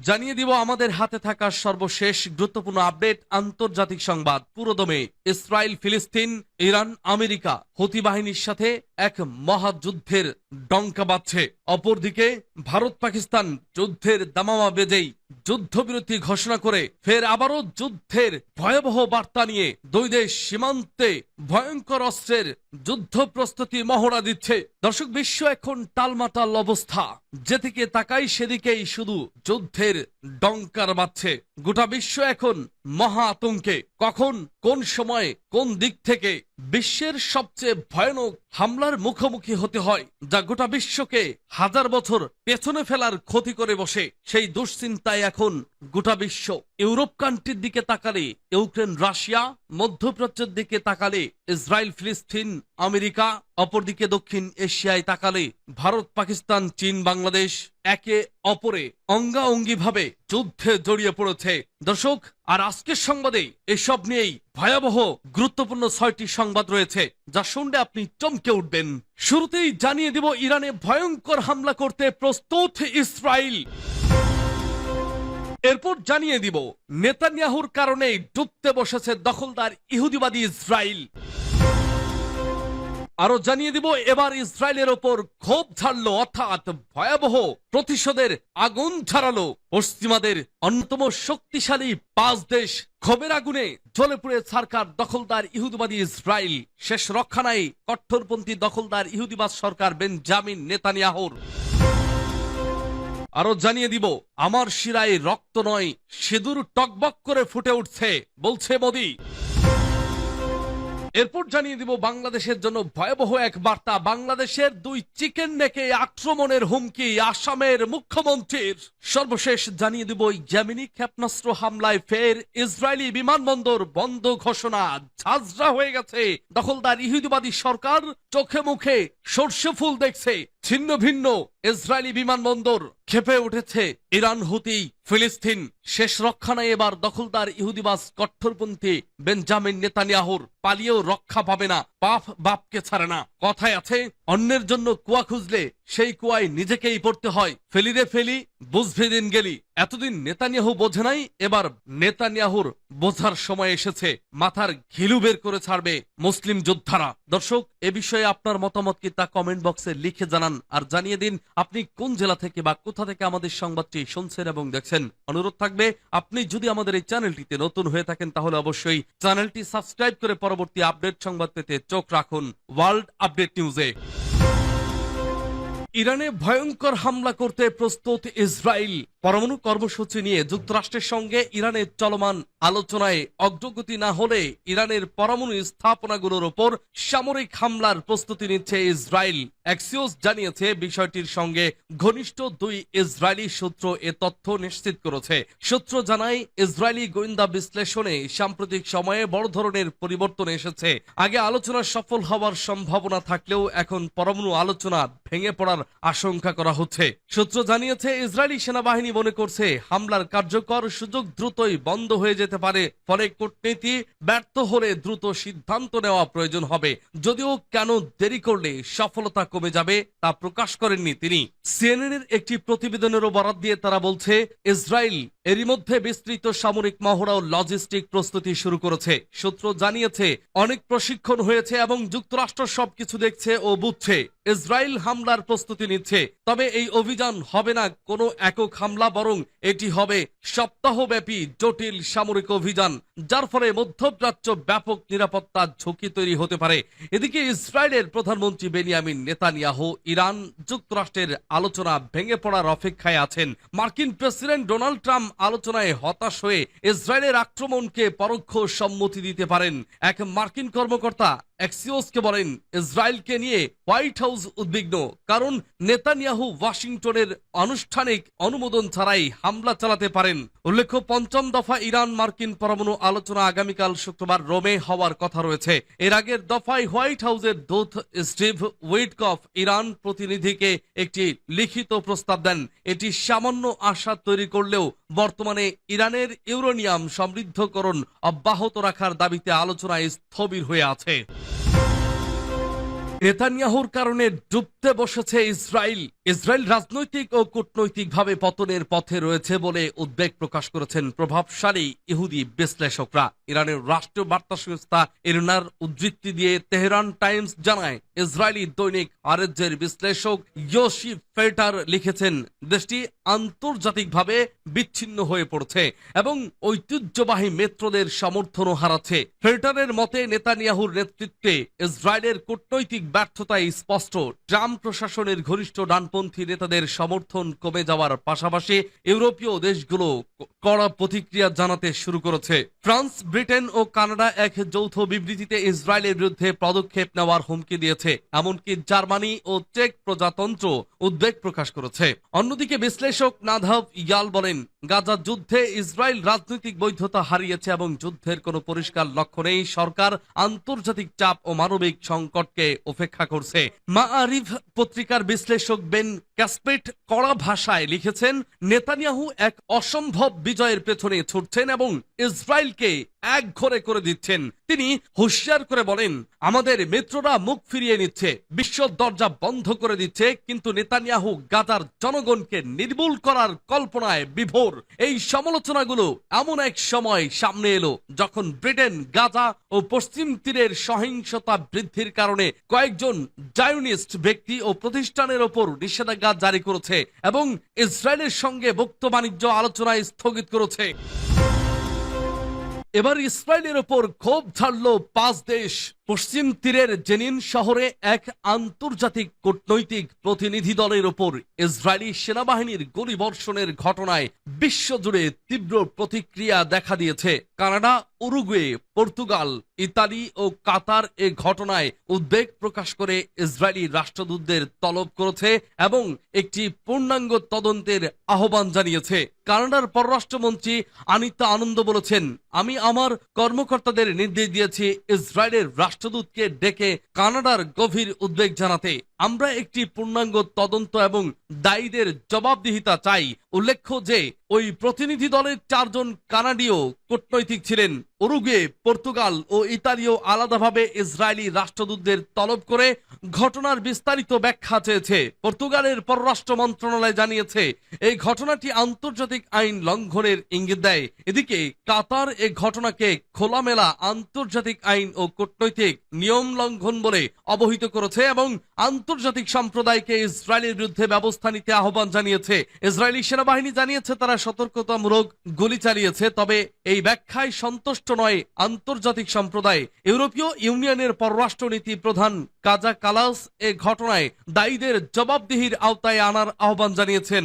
জানিয়ে দিব আমাদের হাতে থাকা সর্বশেষ গুরুত্বপূর্ণ আপডেট, আন্তর্জাতিক সংবাদ পুরোদমে। ইসরায়েল, ফিলিস্তিন, ইরান, আমেরিকা হুতি বাহিনীর সাথে এক মহাযুদ্ধের ডঙ্কা বাজছে। অপরদিকে ভারত পাকিস্তান যুদ্ধের দামামা বেজেই যুদ্ধবিরতি ঘোষণা করে ফের আবারও যুদ্ধের ভয়াবহ বার্তা নিয়ে দুই দেশ সীমান্তে ভয়ঙ্কর অস্ত্রের যুদ্ধ প্রস্তুতি মহড়া দিচ্ছে। দর্শক, বিশ্ব এখন টালমাটাল অবস্থা, যেদিকে তাকাই সেদিকেই শুধু যুদ্ধের ডঙ্কার বাজছে। গোটা বিশ্ব এখন মহা আতঙ্কে। কখন, কোন সময়, কোন দিক থেকে বিশ্বের সবচেয়ে ভয়ানক হামলার মুখোমুখি হতে হয়, যা গোটা বিশ্বকে হাজার বছর পেছনে ফেলার ক্ষতি করে বসে, সেই দুশ্চিন্তায় এখন গোটা বিশ্ব। ইউরোপ কান্ট্রির দিকে তাকালে ইউক্রেন, রাশিয়া, মধ্যপ্রাচ্যের দিকে তাকালে ইসরায়েল, ফিলিস্তিন, আমেরিকা, অপরদিকে দক্ষিণ এশিয়ায় তাকালে ভারত, পাকিস্তান, চীন, বাংলাদেশ একে অপরে অঙ্গাঅঙ্গিভাবে যুদ্ধে জড়িয়ে পড়েছে। দর্শক, আর আজকের সংবাদে এসব নিয়েই ভয়াবহ গুরুত্বপূর্ণ 6টি সংবাদ রয়েছে, যা শুনলে আপনি চমকে উঠবেন। শুরুতেই জানিয়ে দিব ইরানে ভয়ঙ্কর হামলা করতে প্রস্তুত ইসরায়েল। এরপর জানিয়ে দিব নেতানিয়াহুর কারণে ডুবতে বসেছে দখলদার ইহুদিবাদী ইসরায়েল। আরো জানিয়ে দিব এবার ইসরায়েলের ওপর ক্ষোভ ঝাড়লো, অর্থাৎ ভয়াবহ প্রতিশোধের আগুন ঝরালো পশ্চিমাদের অন্যতম শক্তিশালী 5 দেশ। ক্ষোভের আগুনে জ্বলে পুড়ে ছারখার দখলদার ইহুদিবাদী ইসরায়েল। শেষ রক্ষা নাই কট্টরপন্থী দখলদার ইহুদিবাদ সরকার বেঞ্জামিন নেতানিয়াহুর। আরো জানিয়ে দিব আমার শিরায় রক্ত নয়, সিঁদুর টকবক করে ফুটে উঠছে, বলছে মোদি। এরপর জানিয়ে দিব বাংলাদেশের জন্য ভয়াবহ এক বার্তা। বাংলাদেশের 2 চিকেন নেকে আক্রমণের হুমকি আসামের মুখ্যমন্ত্রীর। সর্বশেষ জানিয়ে দিব ইয়েমেনি ক্ষেপণাস্ত্র হামলায় ফের ইসরায়েলি বিমানবন্দর বন্ধ ঘোষণা। ঝাঁঝরা হয়ে গেছে দখলদার ইহুদিবাদী সরকার, চোখে মুখে সর্ষে ফুল দেখছে। ছিন্ন ভিন্ন ইসরায়েলি বিমানবন্দর, ক্ষেপে উঠেছে ইরান, হুতি, ফিলিস্তিন। শেষ রক্ষা নাই এবার দখলদার ইহুদিবাজ কট্টরপন্থী বেঞ্জামিন নেতানিয়াহুর। পালিয়েও রক্ষা পাবে না, পাপ বাপকে ছাড়ে না। কথায় আছে, অন্যের জন্য কুয়া খুঁজলে সেই কুয়ায় নিজেকেই পড়তে হয়। ফেলি রে ফেলি, বুঝবি দিন গেলি। এতদিন নেতানিয়াহু বোঝে নাই, এবার নেতানিয়াহুর বোঝার সময় এসেছে। মাথার ঘিলু বের করে ছাড়বে মুসলিম যোদ্ধারা। দর্শক, এ বিষয়ে আপনার মতামত কি তা কমেন্ট বক্সে লিখে জানান, আর জানিয়ে দিন আপনি কোন জেলা থেকে বা কোথা থেকে আমাদের সংবাদটি শুনছেন এবং দেখছেন। অনুরোধ থাকবে, আপনি যদি আমাদের এই চ্যানেলটিতে নতুন হয়ে থাকেন তাহলে অবশ্যই চ্যানেলটি সাবস্ক্রাইব করে পরবর্তী আপডেট সংবাদ পেতে চোখ রাখুন ওয়ার্ল্ড আপডেট নিউজে। ইরানে ভয়ঙ্কর হামলা করতে প্রস্তুত ইসরায়েল। পরমাণু কর্মসূচি নিয়ে যুক্তরাষ্ট্রের সঙ্গে ইরানের চলমান আলোচনায় অগ্রগতি না হলে ইরানের পরমাণু স্থাপনাগুলোর ওপর সামরিক হামলার প্রস্তুতি নিচ্ছে ইসরায়েল। অ্যাক্সিওস জানিয়েছে বিষয়টির সঙ্গে ঘনিষ্ঠ 2 ইসরায়েলি সূত্র এ তথ্য নিশ্চিত করেছে। সূত্র জানায়, ইসরায়েলি গোয়েন্দা বিশ্লেষণে সাম্প্রতিক সময়ে বড় ধরনের পরিবর্তন এসেছে। আগে আলোচনা সফল হওয়ার সম্ভাবনা থাকলেও এখন পরমাণু আলোচনা ভেঙে পড়ার আশঙ্কা করা হচ্ছে। সূত্র জানিয়েছে, ইসরায়েলি সেনাবাহিনী মনে করছে হামলার কার্যকর সুযোগ দ্রুতই বন্ধ হয়ে যেতে পারে। ফলে কূটনীতি ব্যর্থ হলে দ্রুত সিদ্ধান্ত নেওয়া প্রয়োজন হবে। যদিও কেন দেরি করলে সফলতা কমে যাবে তা প্রকাশ করেননি তিনি। সিএনএন এর একটি প্রতিবেদনেরও বরাত দিয়ে তারা বলছে, ইসরায়েল এরই মধ্যে বিস্তৃত সামরিক মহড়া ও লজিস্টিক প্রস্তুতি শুরু করেছে। সূত্র জানিয়েছে, অনেক প্রশিক্ষণ হয়েছে এবং যুক্তরাষ্ট্র সবকিছু দেখছে ও বুঝছে। ইসরায়েল হামলার প্রস্তুতি নিচ্ছে, তবে এই অভিযান হবে না কোনো একক হামলা, বরং এটি হবে সপ্তাহব্যাপী জটিল সামরিক অভিযান, যার ফলে মধ্যপ্রাচ্য ব্যাপক নিরাপত্তা ঝুঁকি তৈরি হতে পারে। এদিকে ইসরায়েলের প্রধানমন্ত্রী বেনিয়ামিন নেতানিয়াহু ইরান যুক্তরাষ্ট্রের আলোচনা ভেঙে পড়ার অপেক্ষায় আছেন। মার্কিন প্রেসিডেন্ট ডোনাল্ড ট্রাম্প আলোচনায় হতাশ হয়ে ইসরায়েলের আক্রমণকে পরোক্ষ সম্মতি দিতে পারেন। এক মার্কিন কর্মকর্তা অ্যাক্সিওসকে বলেন, ইসরায়েলকে নিয়ে হোয়াইট হাউস উদ্বিগ্ন, কারণ নেতানিয়াহু ওয়াশিংটনের আনুষ্ঠানিক অনুমোদন ছাড়াই হামলা চালাতে পারেন। উল্লেখ্য, 5ম দফা ইরান মার্কিন পরমাণু আলোচনা আগামীকাল শুক্রবার রোমে হওয়ার কথা রয়েছে। এর আগের দফায় হোয়াইট হাউসের দূত স্টিভ উইটকফ ইরান প্রতিনিধিকে একটি লিখিত প্রস্তাব দেন। এটি সামান্য আশা তৈরি করলেও বর্তমানে ইরানের ইউরেনিয়াম সমৃদ্ধকরণ অব্যাহত রাখার দাবিতে আলোচনায় স্থবির হয়ে আছে। নেতানিয়াহুর কারণে ডুবতে বসেছে ইসরায়েল। ইসরায়েল রাজনৈতিক ও কূটনৈতিকভাবে পতনের পথে রয়েছে বলে উদ্বেগ প্রকাশ করেছেন প্রভাবশালী ইহুদি বিশ্লেষকরা। ইরানের রাষ্ট্রীয় বার্তা সংস্থা ইরনার উদ্ধৃতি দিয়ে তেহরান টাইমস জানায়, ইসরায়েলি দৈনিক আরেজের বিশ্লেষক ইয়োশি ফেটার লিখেছেন, দেশটি আন্তর্জাতিকভাবে বিচ্ছিন্ন হয়ে পড়ছে এবং ঐতিহ্যবাহী মিত্রদের সমর্থনও হারাচ্ছে। ফেটারের মতে নেতানিয়াহুর নেতৃত্বে ইসরায়েলের কূটনৈতিক ব্যর্থতায় স্পষ্ট। ট্রাম্প প্রশাসনের ঘনিষ্ঠ ডানপন্থী নেতাদের সমর্থন কমে যাওয়ার পাশাপাশি ইউরোপীয় দেশগুলো কড়া প্রতিক্রিয়া জানাতে শুরু করেছে। ফ্রান্স, ব্রিটেন ও কানাডা এক যৌথ বিবৃতিতে ইসরায়েলের বিরুদ্ধে পদক্ষেপ নেওয়ার হুমকি দিয়েছে। এমনকি জার্মানি ও চেক প্রজাতন্ত্র উদ্বেগ প্রকাশ করেছে। অন্যদিকে বিশ্লেষক নাধাব ইয়াল বলেন, গাজা যুদ্ধে ইসরায়েল রাজনৈতিক বৈধতা হারিয়েছে এবং যুদ্ধের কোনো পরিষ্কার লক্ষ্য নেই। সরকার আন্তর্জাতিক চাপ ও মানবিক সংকটকে উপেক্ষা করছে। মাআরিফ পত্রিকার বিশ্লেষক বেন ক্যাসপেট কড়া ভাষায় লিখেছেন, নেতানিয়াহু এক অসম্ভব বিজয়ের পেছনে ছুটছেন এবং ইসরায়েলকে একঘরে করে দিচ্ছেন। তিনি হুঁশিয়ার করে বলেন, আমাদের মিত্ররা মুখ ফিরিয়ে নিচ্ছে, বিশ্ব দরজা বন্ধ করে দিচ্ছে, কিন্তু নেতানিয়াহু গাজার জনগণকে নির্মূল করার কল্পনায় বিভোর। এই সমালোচনাগুলো এমন এক সময় সামনে এলো যখন ব্রিটেন গাজা ও পশ্চিম তীরের সহিংসতা বৃদ্ধির কারণে কয়েকজন জায়নিস্ট ব্যক্তি ও প্রতিষ্ঠানের ওপর নিষেধাজ্ঞা জারি করেছে এবং ইসরায়েলের সঙ্গে মুক্ত বাণিজ্য আলোচনায় স্থগিত করেছে। এবার ইসরায়েলের ওপর ক্ষোভ ঝাড়ল 5 দেশ। পশ্চিম তীরের জেনিন শহরে এক আন্তর্জাতিক কূটনৈতিক প্রতিনিধি দলের ওপর ইসরায়েলি সেনাবাহিনীর গুলিবর্ষণের ঘটনায় বিশ্বজুড়ে তীব্র প্রতিক্রিয়া দেখা দিয়েছে। কানাডা, উরুগুয়ে, পর্তুগাল, ইতালি ও কাতার এ ঘটনায় উদ্বেগ প্রকাশ করে ইসরায়েলি রাষ্ট্রদূতদের তলব করেছে এবং একটি পূর্ণাঙ্গ তদন্তের আহ্বান জানিয়েছে। কানাডার পররাষ্ট্রমন্ত্রী আনিতা আনন্দ বলেছেন, আমি আমার কর্মকর্তাদের নির্দেশ দিয়েছি ইসরায়েলের রাষ্ট্রদূতকে ডেকে কানাডার গভীর উদ্বেগ জানাতে। আমরা একটি পূর্ণাঙ্গ তদন্ত এবং দায়ীদের জবাবদিহিতা চাই। উল্লেখ্য যে ওই প্রতিনিধি দলের 4 জন কানাডীয় কূটনৈতিক ছিলেন। উরুগুয়ে, পর্তুগাল ও ইতালিও আলাদাভাবে ইসরায়েলি রাষ্ট্রদূতদের তলব করে ঘটনার বিস্তারিত ব্যাখ্যা চেয়েছে। পর্তুগালের পররাষ্ট্র মন্ত্রণালয় জানিয়েছে, এই ঘটনাটি আন্তর্জাতিক আইন লঙ্ঘনের ইঙ্গিত দেয়। এদিকে কাতার এ ঘটনাকে খোলামেলা আন্তর্জাতিক আইন ও কূটনৈতিক নিয়ম লঙ্ঘন বলে অবহিত করেছে এবং আন্তর্জাতিক সম্প্রদায়কে ইসরায়েলের বিরুদ্ধে ব্যবস্থা নিতে আহ্বান জানিয়েছে। ইসরায়েলি সেনাবাহিনী জানিয়েছে তারা সতর্কতামূলক গুলি চালিয়েছে, তবে এই ব্যাখ্যায় সন্তুষ্ট নয় আন্তর্জাতিক সম্প্রদায়। ইউরোপীয় ইউনিয়নের পররাষ্ট্রনীতি প্রধান কাজা কালাস এ ঘটনায় দায়ীদের জবাবদিহির আওতায় আনার আহ্বান জানিয়েছেন।